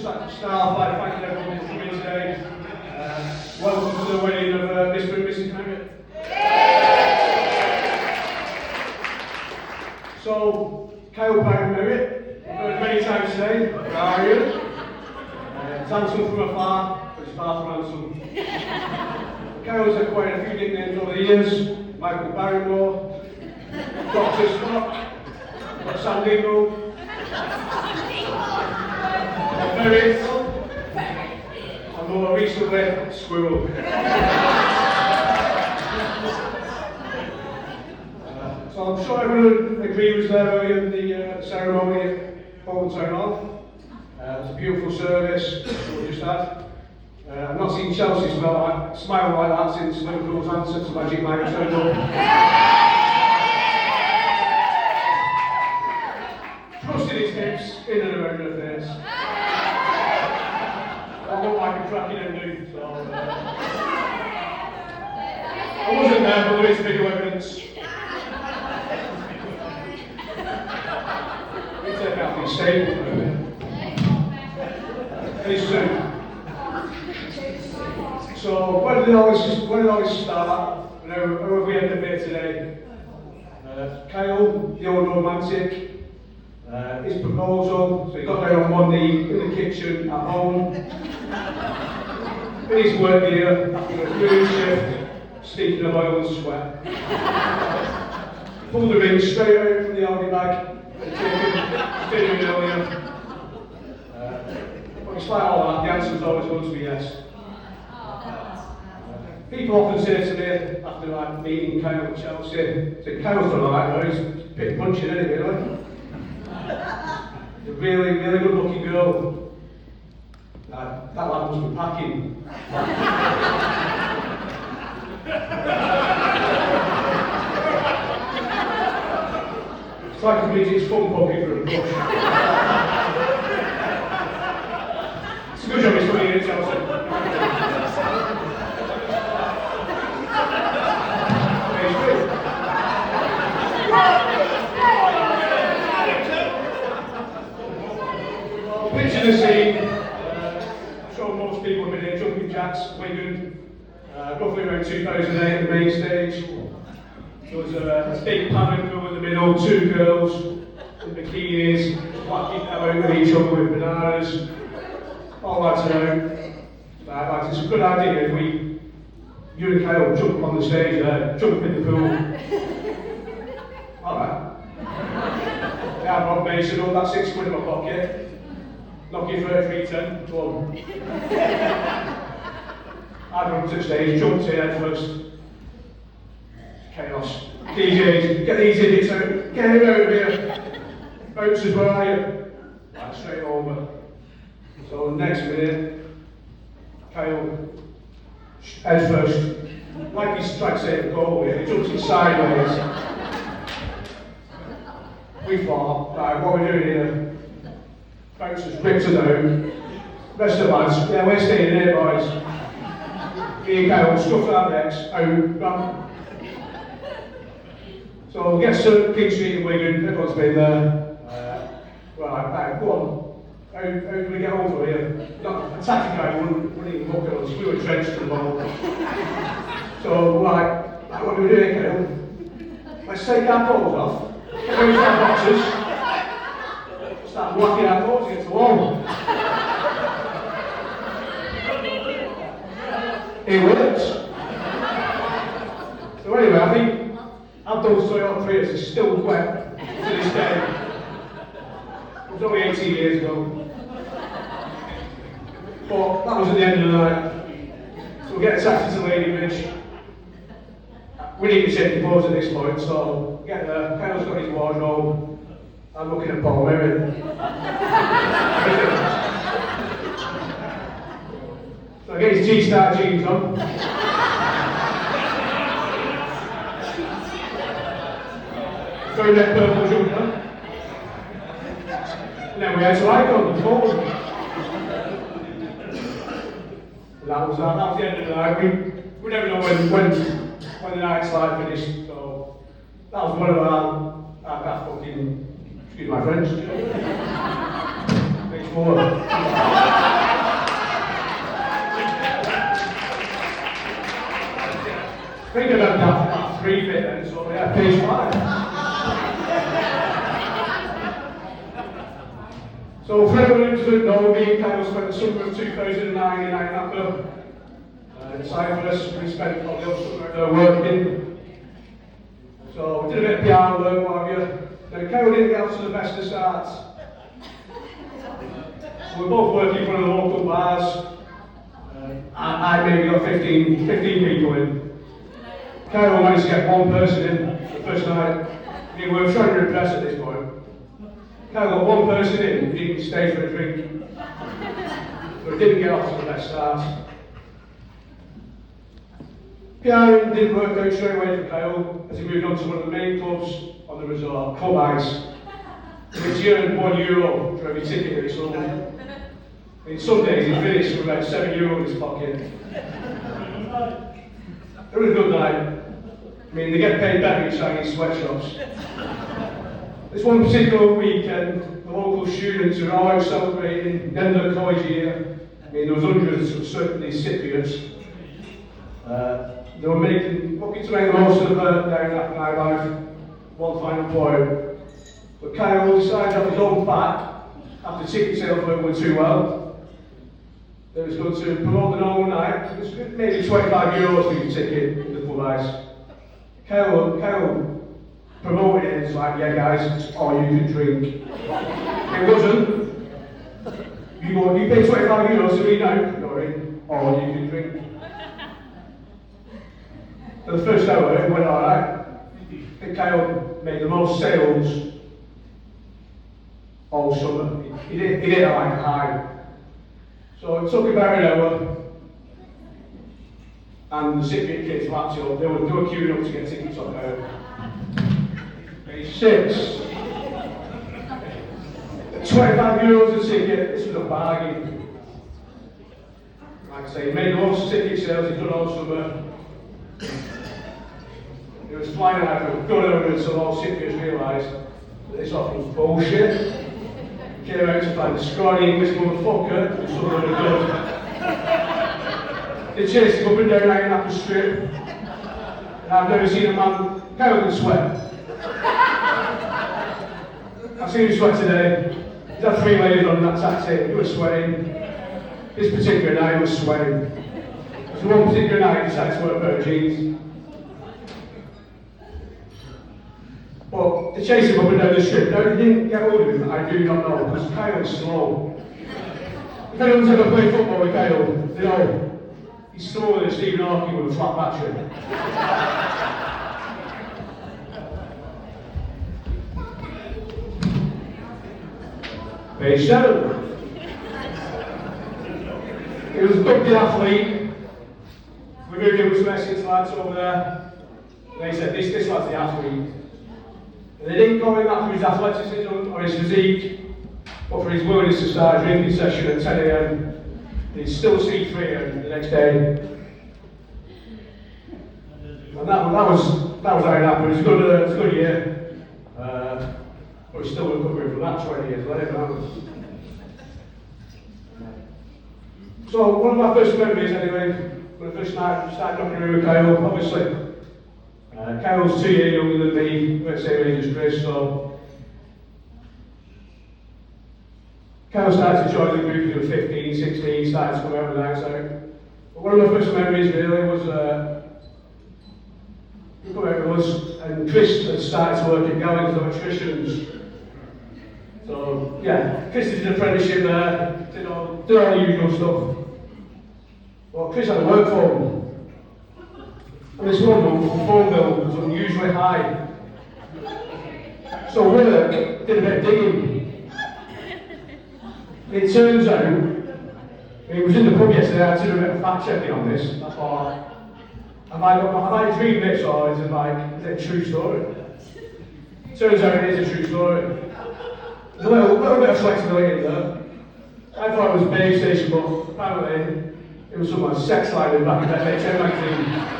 just like to start off by thanking everyone for coming today. Welcome to the wedding of Mr. and Mrs. Marriott. So, Kyle Byron Marriott, I've heard many times today, how are you? It's handsome from afar, but it's far from handsome. Kyle's acquired a few nicknames over the years: Michael Barrymore, Dr. Spock, San Diego, Ferret, and more recently, Squirrel. So I'm sure everyone agrees there earlier in the ceremony at Bolton Town Hall. It's a beautiful service we just had. I've not seen Chelsea smile like that since Liverpool's answer to Magic Mike turned up. Thrusting his hips in and around her face. I look like a cracking and so I wasn't there, but there is video evidence. We take out these staples for a bit. Very soon. So where did it always start? And how have we ended up here today? Kyle, the old romantic. His proposal, so he got down on one knee in the kitchen at home, in his work gear, after a huge shift, stinking of oil and sweat. Pulled the ring straight out from the Audi bag, and taken it earlier. But despite all that, the answer was always going to be yes. People often say to me, after meeting Kyle at Chelsea, say, Kyle's done alright, he's a bit punching, isn't he, really? A really, really good looking girl. That lad must be packing. It's like a midget's fun pocket for a brush. It's a good job he's coming in at Chelsea. Picture the scene. I'm sure most people have been here. Jumping Jacks, Wigan, roughly around 2008, the main stage. There was a big pattern pool in the middle, two girls in bikinis, whacking them out with each other with bananas. All lads know. It's a good idea if you and Kyle jump on the stage there, jump in the pool. Alright. Yeah, I brought Mason, all that £6 in my pocket. Knock you 33-10, go on. I run to the stage, jumped in head first. Chaos. DJs, get these idiots out, get him out of here. Bouncers, where are you? Right, straight over. So next minute, Kyle, head first, like he's trying to save a goal here, he jumps in sideways. We thought, right, what are we doing here? Bouncers ripped us out. Rest of the lads, yeah, we're staying here, boys. Me and Kyle stuffed our necks out, run. So we get to King Street in Wigan, everyone's been there. Right, go on. How do we get over here? A taxi guy wouldn't even look at us, we were drenched to the bone. So we're like, what do we do here, Kyle? Let's take our clothes off, get rid of our boxes. Start whacking our clothes against the wall. It works. So anyway, I think Abdul's Toyota Prius is still wet to this day. It was only 18 years ago. But that was at the end of the night. So we get a taxi to Lady Ridge. We need to change the clothes at this point, so get there. Kyle's got his wardrobe. I'm looking at Paul Merritt. So I get his G-Star jeans on. Throw that purple jumper. And then we had to Icon, the forward. That was the end of the night. We never know when the night's live finished, so that was one of our fucking, excuse my French, makes more. Thinking about that 3 bit then, so yeah, page 5. So for anyone who doesn't know, me and Kyle spent the summer of 2009 in Napa. In Cyprus, we spent all the summer there working. So we did a bit of PR work, what have you. Now Kyle didn't get off to the best of starts. So we're both working for one of the local bars. I maybe got 15 people in. Kyle managed to get one person in the first night. I mean, we were trying to impress at this point. Kyle got one person in who didn't stay for a drink. So he didn't get off to the best start. PRing didn't work out straight away for Kyle as he moved on to one of the main clubs on the resort, Club Ice, which he earned €1 for every ticket that he sold. I mean, some days he finished with about €7 in his pocket. It was a good night. I mean, they get paid better in Chinese sweatshops. This one particular weekend, the local students were all out celebrating the end of the college year. I mean, there was hundreds of certainly Cypriots. They were looking to make the most of the birthday and that nightlife. One final point. But Kyle decided off his own back, after ticket sales weren't going too well, that he was going to promote the normal night. It was maybe €25 for your ticket in the Club Ice. Kyle promoted it, it's like, yeah guys, it's all you can drink. It wasn't. You pay €25 to eat out, Dory, all you can drink. For the first hour, it went alright. I think Kyle made the most sales all summer. He did it like a high. So it took about an hour, and the Cypriot kids lapped it up. They were queuing up to get tickets on there. Page 6. €25 a ticket, this was a bargain. Like I say, he made the most ticket sales he'd done all summer. He was flying out of a gun over until all Cypriots realised that this offer was bullshit. He came out to find a scrawny English motherfucker who stood on a gun. They chased him up and down Napa Strip. And I've never seen a man Kyle can sweat. I've seen him sweat today. He's had 3 layers on that taxi. He was sweating. This particular night he was sweating. So one particular night he decided to wear a pair of jeans. But they chased him up and down the strip. Now, they didn't get hold of him, I do not know, because Kyle is slow. If anyone's ever played football with Kyle, they know he's slower than Stephen Hawking with a flat battery. Page 7. He was a gifted athlete. We moved in with some Essex lads over there. And they said, this lad's the athlete. And they didn't go in that for his athleticism or his physique, but for his willingness to start a drinking session at 10 AM. He'd still see 3 AM the next day. And that was how it happened. It was a good year. But we're still recovering from that 20 years later. So one of my first memories anyway, when I first started knocking around with Kyle, obviously. Kyle's 2 years younger than me, we're the same age as Chris, so Kyle started to join the group when he was 15, 16, started to come out with the nights out. But one of my first memories really was we come out with us, and Chris had started to work at Gallagher's Electricians. So yeah, Chris did an apprenticeship there, did all the usual stuff. Well, Chris had a work phone. And this one month, the phone bill was unusually high. So work did a bit of digging. It turns out, it was in the pub yesterday, I had to do a bit of fact checking on this. That's all. Have I dreamed this, or is it a true story? Turns out it is a true story. There's a little bit of flexibility in there. I thought it was a base station, but apparently it was someone's sex line in the back of that HM magazine.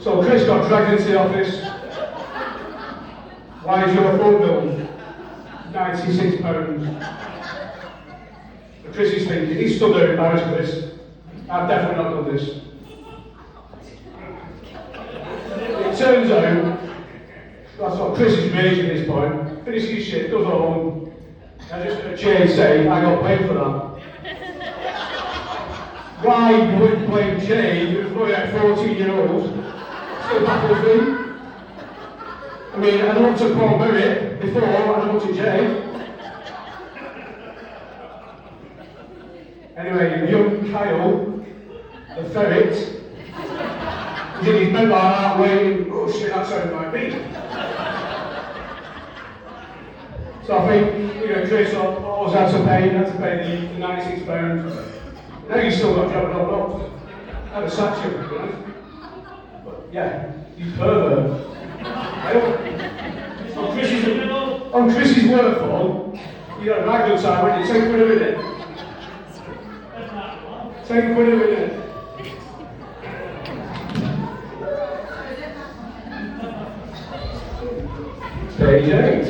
So Chris got dragged into the office. Why is your phone bill £96? But Chris is thinking, he's still there embarrassed for this. I've definitely not done this. turns out, that's what Chris is raging at this point, finishes his shit, goes home, and just a change say, I got paid for that. Why you wouldn't blame Jay, who was probably like 14-year-old, still baffles me. I mean, I looked at Paul Merritt before, and I looked at Jay. Anyway, young Kyle, the ferret, is in his bed like that, waiting, oh shit, that sounded like me. So I think, Chris always had to pay the £96. Now you still got a job and not. I'd have sacked you, to be honest. But yeah, you pervert. On Chris's work phone, you got a right good time, wouldn't you? Take £10 a minute. Take £10 a minute. Page 8.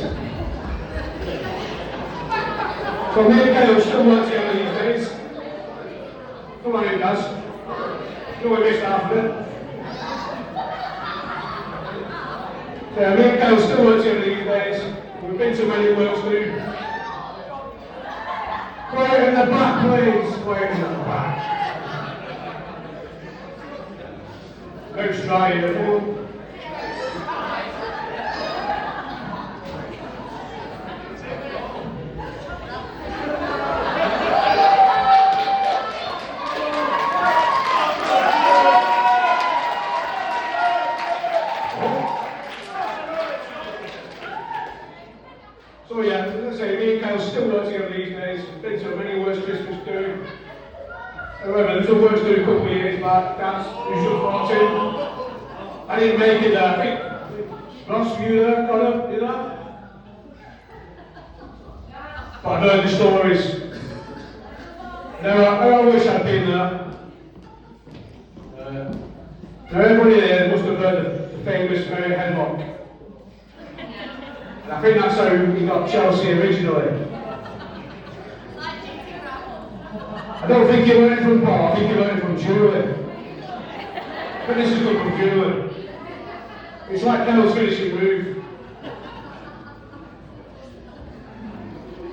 So me and Caleb still work together these days. Come on in, guys. No one missed half of it. So me and Caleb still work together these days. We've been to many works too. Quiet in the back, please. Quiet in the back. Don't try it at all. So yeah, as I say, me and Kyle still work together these days. Been to many works Christmas do. However, there was a works do a couple of years back. That's usual 14. I didn't make it there. I think Ross, you there? Connor, you there? But I've heard the stories. Now, I wish I'd been there. Now everybody there must have heard the famous Mary Headlock. And I think that's how he got Chelsea originally. I don't think he learned it from Paul, I think he learned it from Julie. But this is good from Julie. It's like Carol's finishing move.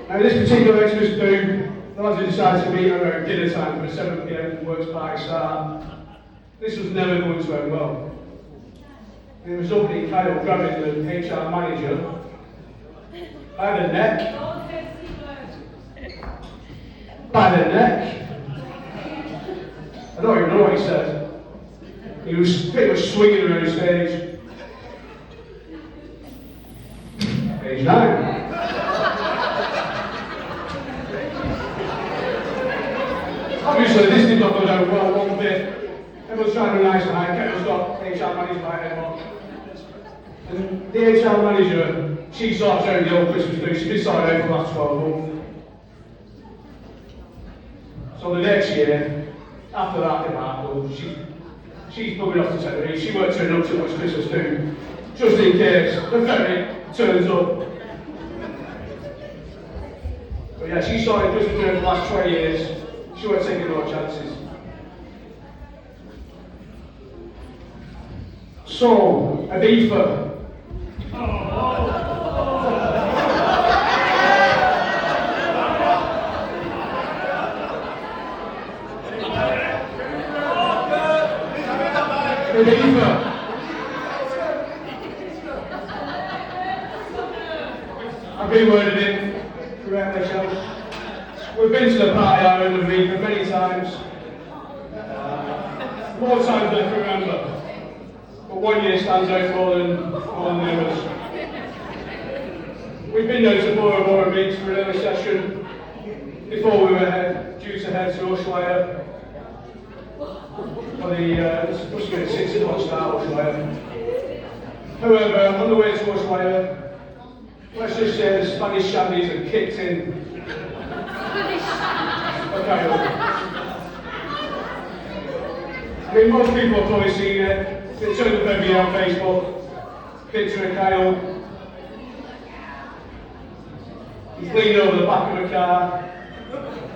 Now this particular Xmas do, the lads have decided to meet around dinner time for a 7 PM works party start. This was never going to end well. It was opening Kyle grabbing the HR manager by the neck. By the neck. I don't even know what he said. He was pretty much swinging around the stage. Page 9. Obviously, this did not go down well one bit. Everyone's trying to be nice tonight. Kevin's got HR manager by everyone. And the HR manager, she sorts out the old Christmas do. She's been sorting out for the last 12 months. So the next year, after that debacle, she's bugging off to Tenerife. She won't turn up to much Christmas do, just in case the ferry turns up. But yeah, she started Christmas do for the last 20 years. She won't take no chances. So, Ibiza. Ibiza. I've been worded in correctly, shall we've been to the party island of Ibiza many times. More times than I can remember. But one year stands out more than the others. We've been down to Bora Bora Beach for an early session before we were due to head to Ushuaia for the must be a 6 o'clock start Ushuaia. However, on the way to Ushuaia, let's just say the Spanish shandies have kicked in. Okay. I mean, most people have probably seen it. It's turned up every year on Facebook. Picture of Kyle. He's leaning over the back of a car.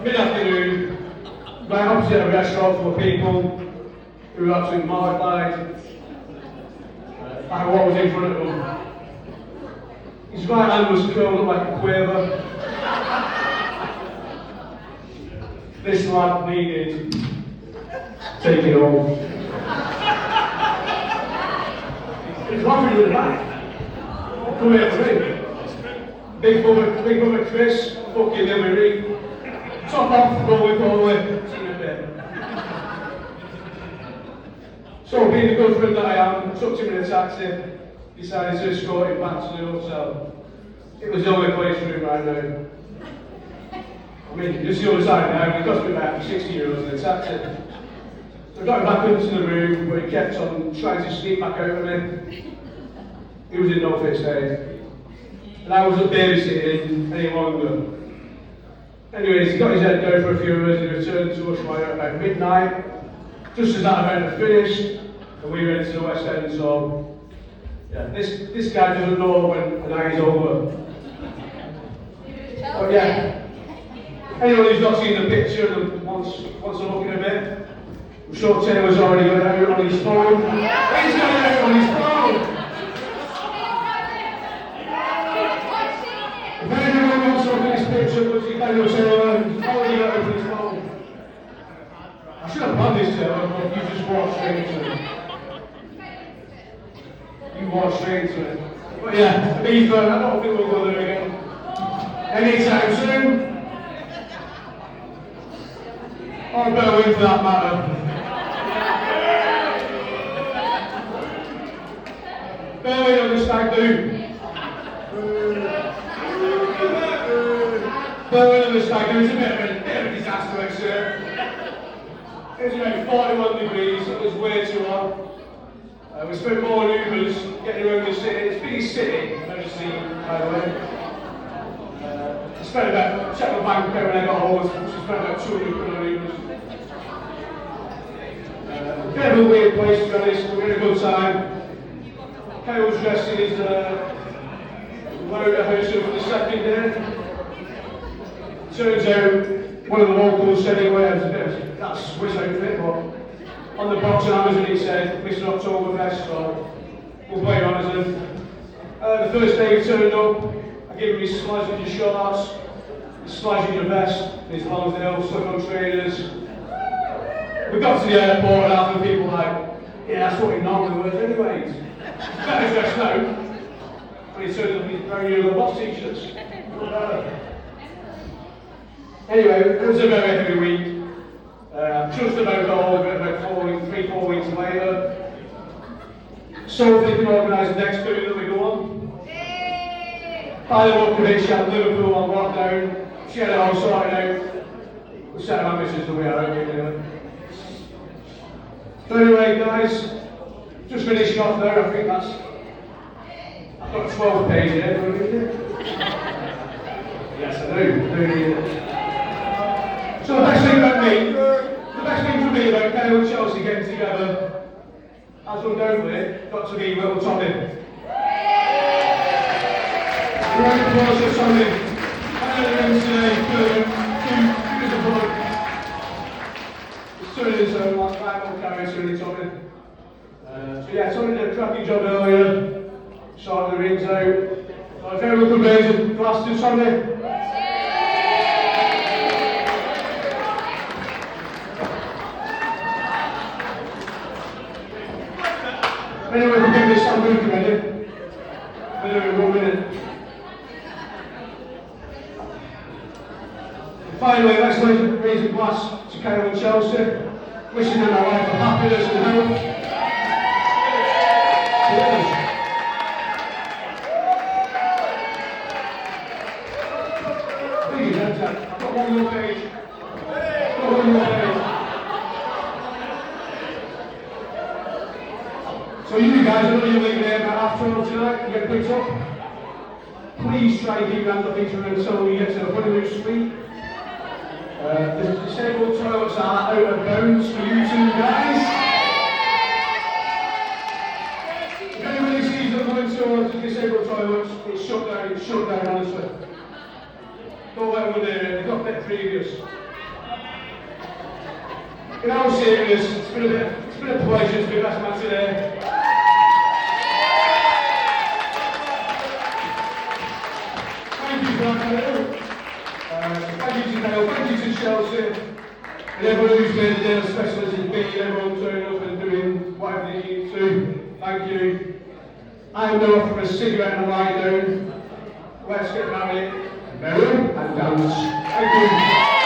Mid-afternoon, right opposite a restaurant full of people who are absolutely mortified. like what was in front of him. His right hand was curled up like a quiver. This lad needed taking home. He was laughing in the back. Come here for me. Big brother Chris, fucking Hillary. Top off, rolling forward. See you in a bit. So, being the good friend that I am, took him in a taxi, decided to escort him back to the hotel. It was the only place for him right now. I mean, just the other side now, it cost me about 60 euros in a taxi. So I got him back into the room, but he kept on trying to sneak back out of me. He was in no fit state. And I wasn't babysitting any longer. Anyways, he got his head down for a few hours and returned to Ushuaia about midnight. Just as that event had finished, and we went to the West End, so yeah, this guy doesn't know when a night is over. But yeah, anyone who's not seen the picture and wants to look in a bit, I'm sure Taylor's already got it out on his phone. He's got it out on his phone! If anyone wants to look at this picture, look at Daniel Taylor, he's already got it out on his phone. I should have planned this, Taylor, but you just walked straight into it. You walked straight into it. But yeah, to be fair, I don't think we'll go there again anytime soon. Or Berwyn for that matter. Berwyn on the stag do. Berwyn on the stag do is a bit of a disaster, actually. It was about 41 degrees, it was way too hot. We spent more on Ubers getting around the city. It's the biggest city I've ever seen, by the way. I spent about, checked my bank account when I got home, I spent about 200 quid on Ubers. A bit of a weird place, to be honest, we had a good time. Kyle's dressed in his Laura house for the second day. Turns out, one of the locals said he wears a bit of that Swiss outfit, but on the box on Amazon it said Mr. Oktoberfest, so we'll play on as him. The first day we turned up, I gave him his Slazina shorts, his Slazina vest, his Lonsdale slip-on trainers. We got to the airport and half the people were like, yeah, that's what he normally wears anyways. He's better dressed now. But he turned up in his very yellow box t-shirts. Anyway, it was a very heavy week. Just about got over it about 3-4 weeks later. So they can organise the next tour that we go on. By the look of it, she had Liverpool on lockdown. She had it all sorted out. We set our missions the way out anyway. So anyway, guys, just finishing off there. I think that's. I've got 12 pages here. Do you read it? Yes, I do. So the best thing for me about Kyle and Chelsea getting together, as undoubtedly, got to be little Tommy. Round of applause for Tommy. And then today, two as a bloke. He's turning his own like little character in Tommy. So yeah, Tommy did a cracking job earlier, sorting the rings out. So if everyone could raise a glass to Tommy. Anyway, we'll give this some good ready. Anyway, 1 minute. And finally, let's raise a glass to Kyle and Chelsea, wishing them a life of happiness and health. Cheers. Please, I've got one more page. So you guys, I know you're leaving here about 12:30 tonight, you get picked up. Please try and keep your hand up each other until you get to the honeymoon suite. The disabled toilets are out of bounds for you two guys. If anybody sees them going towards the disabled toilets, it's shut down honestly. Don't let them near it, they've got a bit previous. In all seriousness, it's been a pleasure to be best man today. And everyone who's made the day as special as it's been, everyone turning up and doing whatever they need to. Thank you. I'm going to offer a cigarette and a lie down. Let's get married, merry and dance. Thank you.